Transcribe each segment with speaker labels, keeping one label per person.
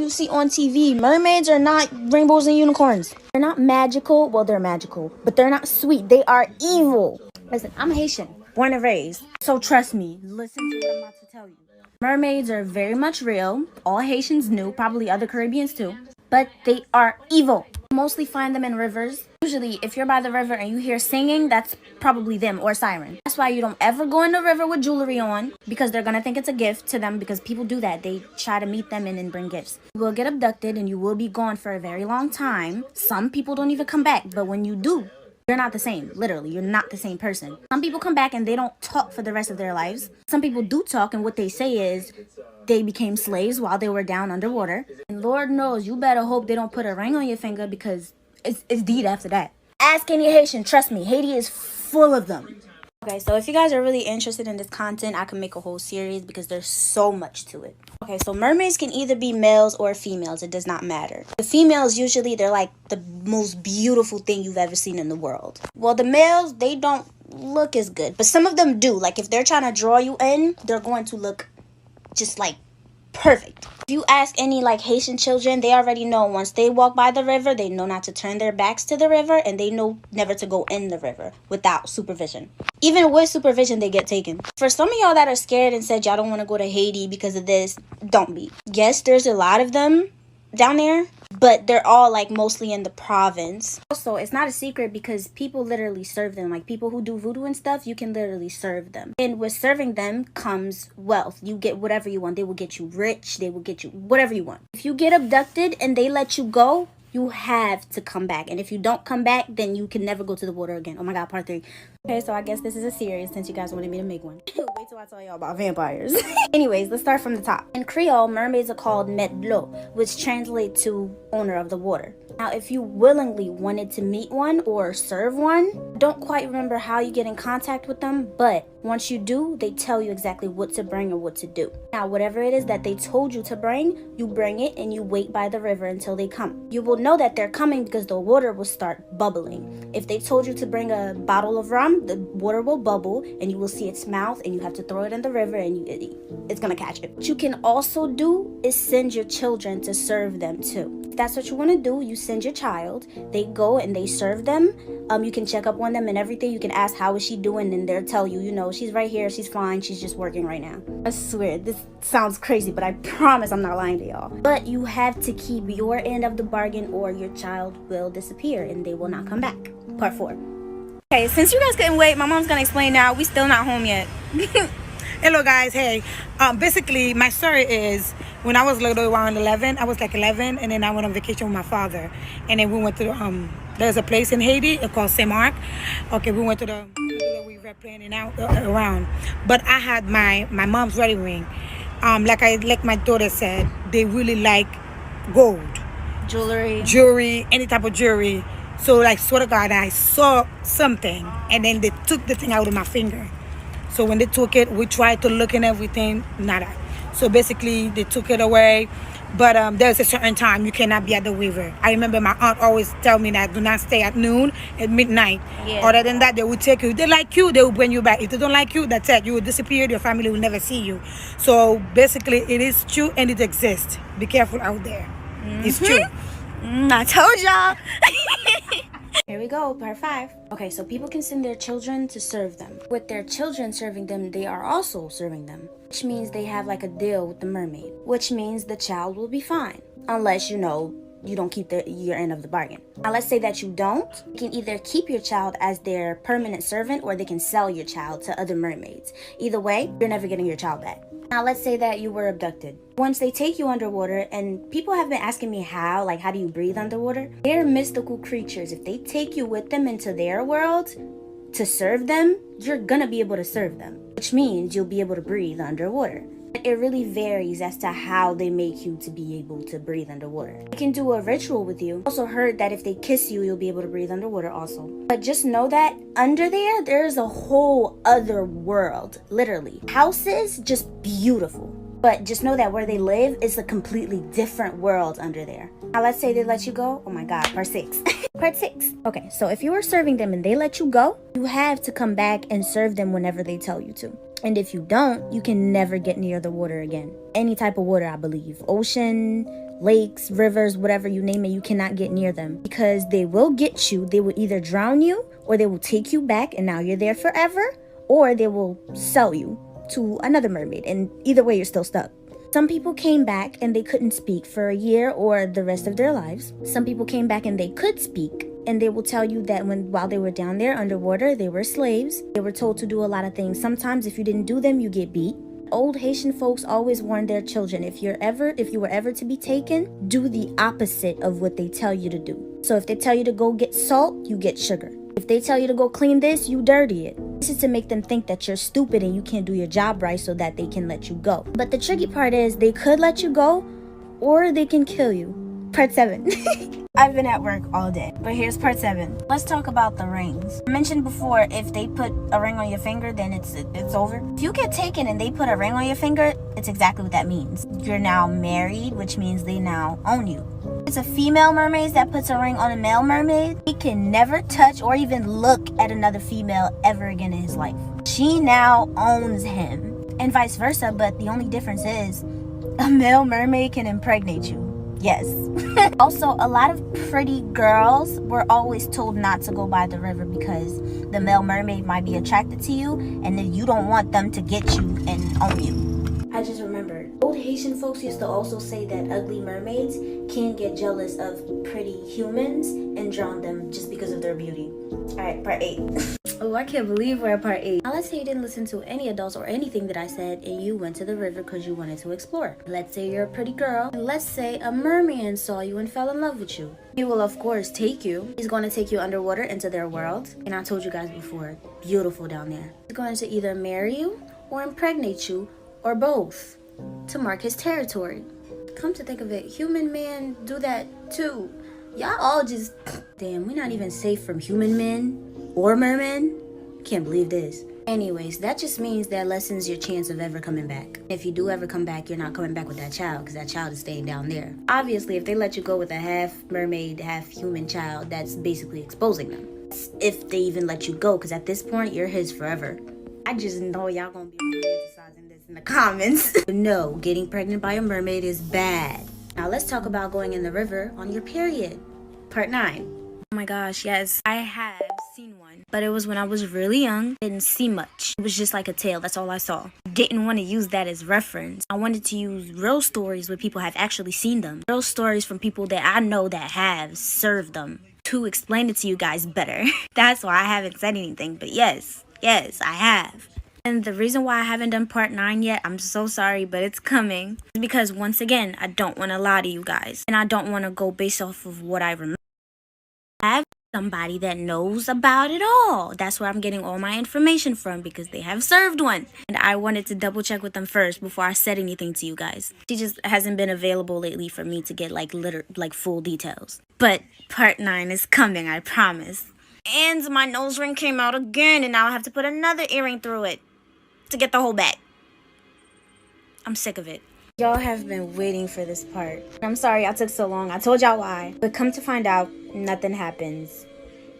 Speaker 1: you see on TV. Mermaids are not rainbows and unicorns. They're not magical. Well, they're magical, but they're not sweet. They are evil. Listen, I'm Haitian, born and raised. So trust me, listen to what I'm about to tell you. Mermaids are very much real. All Haitians knew, probably other Caribbeans too. But they are evil. You mostly find them in rivers. Usually, if you're by the river and you hear singing, that's probably them or siren. That's why you don't ever go in the river with jewelry on, because they're gonna think it's a gift to them, because people do that. They try to meet them and then bring gifts. You will get abducted and you will be gone for a very long time. Some people don't even come back, but when you do, you're not the same. Literally, you're not the same person. Some people come back and they don't talk for the rest of their lives. Some people do talk, and what they say is they became slaves while they were down underwater. And Lord knows, you better hope they don't put a ring on your finger, because it's deed after that. Ask any Haitian. Trust me, Haiti is full of them. Okay, so if you guys are really interested in this content, I can make a whole series because there's so much to it. Okay, so mermaids can either be males or females. It does not matter. The females, usually, they're like the most beautiful thing you've ever seen in the world. Well, the males, they don't look as good. But some of them do. Like, if they're trying to draw you in, they're going to look just like perfect. If you ask any like Haitian children, they already know once they walk by the river, they know not to turn their backs to the river, and they know never to go in the river without supervision. Even with supervision, they get taken. For some of y'all that are scared and said y'all don't want to go to Haiti because of this, don't be. Yes, there's a lot of them down there, but they're all like mostly in the province. Also, it's not a secret because people literally serve them. Like people who do voodoo and stuff, you can literally serve them. And with serving them comes wealth. You get whatever you want. They will get you rich. They will get you whatever you want. If you get abducted and they let you go, you have to come back. And if you don't come back, then you can never go to the water again. Oh my God, part 3. Okay, so I guess this is a series since you guys wanted me to make one. Wait till I tell y'all about vampires. Anyways, let's start from the top. In Creole, mermaids are called metlo, which translates to owner of the water. Now, if you willingly wanted to meet one or serve one, don't quite remember how you get in contact with them, but once you do, they tell you exactly what to bring or what to do. Now, whatever it is that they told you to bring, you bring it and you wait by the river until they come. You will know that they're coming because the water will start bubbling. If they told you to bring a bottle of rum, the water will bubble and you will see its mouth, and you have to throw it in the river and it's gonna catch it. What you can also do is send your children to serve them too. If that's what you want to do, you send your child, they go and they serve them. You can check up on them and everything. You can ask, how is she doing? And they'll tell you, you know, she's right here, she's fine, she's just working right now. I swear, this sounds crazy, but I promise I'm not lying to y'all. But you have to keep your end of the bargain or your child will disappear and they will not come back. Part 4. Okay, since you guys couldn't wait, my mom's gonna explain now. We still not home yet.
Speaker 2: Hello guys, hey. Basically my story is when I was little, around 11, I was like 11, and then I went on vacation with my father, and then we went to there's a place in Haiti called Saint Mark. Okay, we went to the we were playing out around, but I had my mom's wedding ring. Like my daughter said, they really like gold jewelry, any type of jewelry. So like, swear to God, I saw something, and then they took the thing out of my finger. So when they took it, we tried to look and everything, nada. So basically, they took it away. But there's a certain time you cannot be at the river. I remember my aunt always tell me that do not stay at noon, at midnight. Yeah. Other than that, they will take you. If they like you, they will bring you back. If they don't like you, that's it. You will disappear. Your family will never see you. So basically, it is true and it exists. Be careful out there. It's true.
Speaker 1: I told y'all. Here we go, part 5. Okay, so people can send their children to serve them. With their children serving them, they are also serving them, which means they have like a deal with the mermaid, which means the child will be fine, unless, you know, you don't keep your end of the bargain. Now, let's say that you don't. You can either keep your child as their permanent servant, or they can sell your child to other mermaids. Either way, you're never getting your child back. Now, let's say that you were abducted. Once they take you underwater, and people have been asking me how do you breathe underwater? They're mystical creatures. If they take you with them into their world to serve them, you're gonna be able to serve them, which means you'll be able to breathe underwater. It really varies as to how they make you to be able to breathe underwater. They can do a ritual with you. Also heard that if they kiss you, you'll be able to breathe underwater also. But just know that under there's a whole other world, literally. Houses, just beautiful. But just know that where they live is a completely different world under there. Now let's say they let you go. Oh my God, part 6. Part 6. Okay, so if you were serving them and they let you go, you have to come back and serve them whenever they tell you to. And if you don't, you can never get near the water again. Any type of water, I believe. Ocean, lakes, rivers, whatever you name it, you cannot get near them because they will get you. They will either drown you or they will take you back and now you're there forever, or they will sell you to another mermaid. And either way, you're still stuck. Some people came back and they couldn't speak for a year or the rest of their lives. Some people came back and they could speak, and they will tell you that while they were down there underwater, they were slaves. They were told to do a lot of things. Sometimes if you didn't do them, you get beat. Old Haitian folks always warn their children, if you were ever to be taken, do the opposite of what they tell you to do. So if they tell you to go get salt, you get sugar. If they tell you to go clean this, you dirty it. This is to make them think that you're stupid and you can't do your job right so that they can let you go. But the tricky part is they could let you go or they can kill you. Part 7. I've been at work all day, but here's part 7. Let's talk about the rings. I mentioned before, if they put a ring on your finger, then it's over. If you get taken and they put a ring on your finger, it's exactly what that means. You're now married, which means they now own you. It's a female mermaid that puts a ring on a male mermaid. He can never touch or even look at another female ever again in his life. She now owns him, and vice versa, but the only difference is a male mermaid can impregnate you. Yes. Also, a lot of pretty girls were always told not to go by the river because the male mermaid might be attracted to you and then you don't want them to get you and own you. I just remembered. Old Haitian folks used to also say that ugly mermaids can get jealous of pretty humans and drown them just because of their beauty. Alright, part 8. Oh, I can't believe we're at part 8. Now let's say you didn't listen to any adults or anything that I said and you went to the river because you wanted to explore. Let's say you're a pretty girl and let's say a merman saw you and fell in love with you. He will of course take you. He's going to take you underwater into their world. And I told you guys before, beautiful down there. He's going to either marry you or impregnate you or both to mark his territory. Come to think of it, human men do that too. Y'all all just, damn, we're not even safe from human men or mermen. Can't believe this. Anyways, that just means that lessens your chance of ever coming back. If you do ever come back, you're not coming back with that child because that child is staying down there. Obviously, if they let you go with a half mermaid, half human child, that's basically exposing them. If they even let you go, because at this point, you're his forever. I just know y'all gonna be romanticizing this in the comments. No, getting pregnant by a mermaid is bad. Now let's talk about going in the river on your period. Part 9. Oh my gosh, yes, I have seen one. But it was when I was really young. Didn't see much. It was just like a tale. That's all I saw. Didn't want to use that as reference. I wanted to use real stories where people have actually seen them. Real stories from people that I know that have served them. To explain it to you guys better. That's why I haven't said anything. But yes, I have. And the reason why I haven't done part 9 yet, I'm so sorry, but it's coming. Because once again, I don't want to lie to you guys. And I don't want to go based off of what I remember. I have somebody that knows about it all. That's where I'm getting all my information from because they have served one. And I wanted to double check with them first before I said anything to you guys. She just hasn't been available lately for me to get like full details. But part 9 is coming, I promise. And my nose ring came out again and now I have to put another earring through it to get the whole back. I'm sick of it. Y'all have been waiting for this part. I'm sorry I took so long. I told y'all why. But come to find out, nothing happens.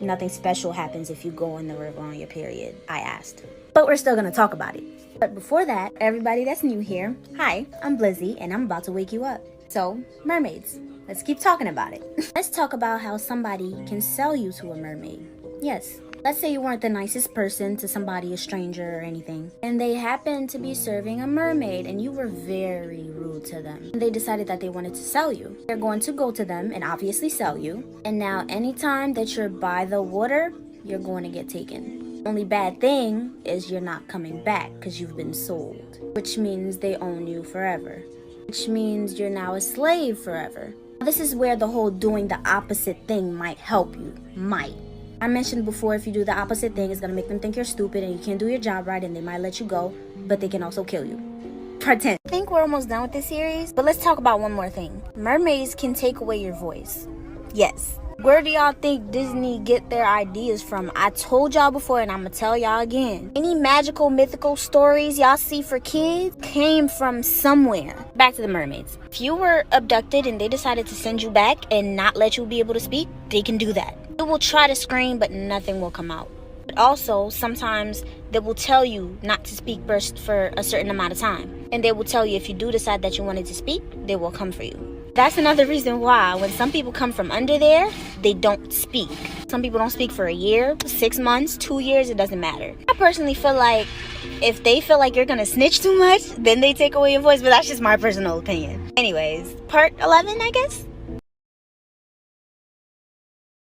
Speaker 1: Nothing special happens if you go in the river on your period. I asked. But we're still gonna talk about it. But before that, everybody that's new here, hi, I'm Blizzy and I'm about to wake you up. So, mermaids. Let's keep talking about it. Let's talk about how somebody can sell you to a mermaid. Yes. Let's say you weren't the nicest person to somebody, a stranger or anything, and they happened to be serving a mermaid and you were very rude to them. And they decided that they wanted to sell you. They're going to go to them and obviously sell you. And now anytime that you're by the water, you're going to get taken. Only bad thing is you're not coming back because you've been sold, which means they own you forever, which means you're now a slave forever. This is where the whole doing the opposite thing might help you. Might. I mentioned before, if you do the opposite thing, it's going to make them think you're stupid and you can't do your job right and they might let you go, but they can also kill you. Part 10. I think we're almost done with this series, but let's talk about one more thing. Mermaids can take away your voice. Yes. Where do y'all think Disney get their ideas from? I told y'all before and I'm going to tell y'all again. Any magical, mythical stories y'all see for kids came from somewhere. Back to the mermaids. If you were abducted and they decided to send you back and not let you be able to speak, they can do that. You will try to scream, but nothing will come out. But also, sometimes they will tell you not to speak first for a certain amount of time. And they will tell you if you do decide that you wanted to speak, they will come for you. That's another reason why when some people come from under there, they don't speak. Some people don't speak for a year, 6 months, 2 years, it doesn't matter. I personally feel like if they feel like you're gonna snitch too much, then they take away your voice, but that's just my personal opinion. Anyways, part 11, I guess?